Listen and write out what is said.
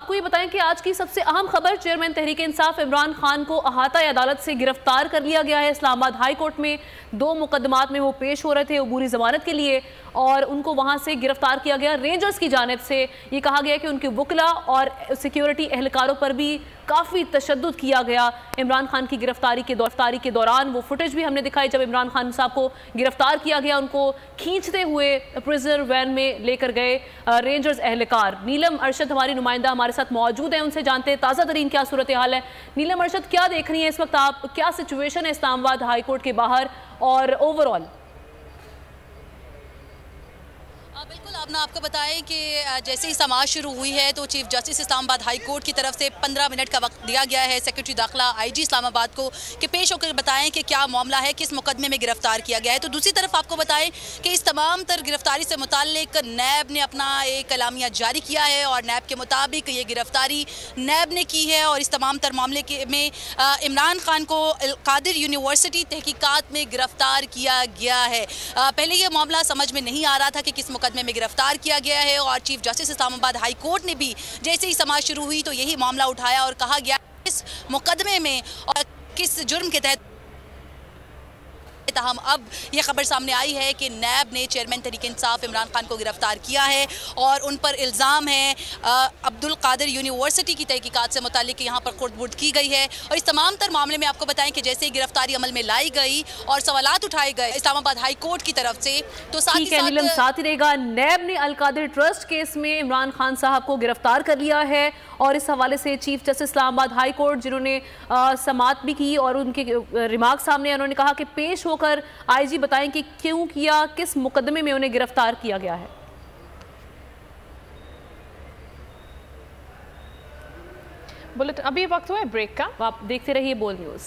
आपको ये बताएं कि आज की सबसे अहम खबर, चेयरमैन तहरीक इंसाफ इमरान खान को अहाता अदालत से गिरफ्तार कर लिया गया है। इस्लामाबाद हाई कोर्ट में 2 मुकदमात में वो पेश हो रहे थे अबूरी ज़मानत के लिए और उनको वहां से गिरफ्तार किया गया। रेंजर्स की जानिब से ये कहा गया कि उनके वकला और सिक्योरिटी एहलकारों पर भी काफ़ी तशद्दुद किया गया। इमरान खान की गिरफ्तारी के दौरान वो फुटेज भी हमने दिखाई जब इमरान खान साहब को गिरफ्तार किया गया, उनको खींचते हुए प्रिजनर वैन में लेकर गए रेंजर्स एहलकार। नीलम अरशद हमारी नुमाइंदा हमारे साथ मौजूद है, उनसे जानते हैं ताज़ा तरीन क्या सूरत हाल है। नीलम अरशद, क्या देख रही हैं इस वक्त आप, क्या सिचुएशन है इस्लामाबाद हाई कोर्ट के बाहर और ओवरऑल? बिल्कुल, आपको बताएं कि जैसे ही समाअत शुरू हुई है तो chief justice Islamabad high court की तरफ से 15 मिनट का वक्त दिया गया है सेक्रेटरी दाखिला आईजी इस्लामाबाद को कि पेश होकर बताएं कि क्या मामला है, किस मुकदमे में गिरफ्तार किया गया है। तो दूसरी तरफ आपको बताएं कि इस तमाम तर गिरफ्तारी से मुताल्लिक नैब ने अपना एक कलामिया जारी किया है और नैब के मुताबिक ये गिरफ्तारी नैब ने की है और इस तमाम तर मामले में इमरान खान को कादिर यूनिवर्सिटी तहकीकात में गिरफ्तार किया गया है। पहले ये मामला समझ में नहीं आ रहा था कि किस मुकदमे में गिरफ्तार किया गया है और chief justice Islamabad high court ने भी जैसे ही समाअत शुरू हुई तो यही मामला उठाया और कहा गया किस मुकदमे में और किस जुर्म के तहत। हम अब ये खबर सामने आई है कि नैब ने चेयरमैन तहरीक इंसाफ इमरान खान को गिरफ्तार किया है और उन पर इल्ज़ाम है अब्दुल कादिर यूनिवर्सिटी की तहकीकात से मुतालिक यहाँ पर खुर्द-बुर्द की गई है। और इस तमाम तर मामले में आपको बताएं कि जैसे ही गिरफ्तारी अमल में लाई गई और सवालात उठाए गए इस्लामाबाद हाई कोर्ट की तरफ से तो साथ ही रहेगा, नैब ने अल कादिर ट्रस्ट केस में इमरान खान साहब को गिरफ्तार कर लिया है और इस हवाले से chief justice Islamabad high court जिन्होंने समाअत भी की और उनके रिमार्क सामने, उन्होंने कहा कि पेश होकर आईजी बताएं कि क्यों किया, किस मुकदमे में उन्हें गिरफ्तार किया गया है। बुलेटिन अभी वक्त हुआ है ब्रेक का, आप देखते रहिए बोल न्यूज़।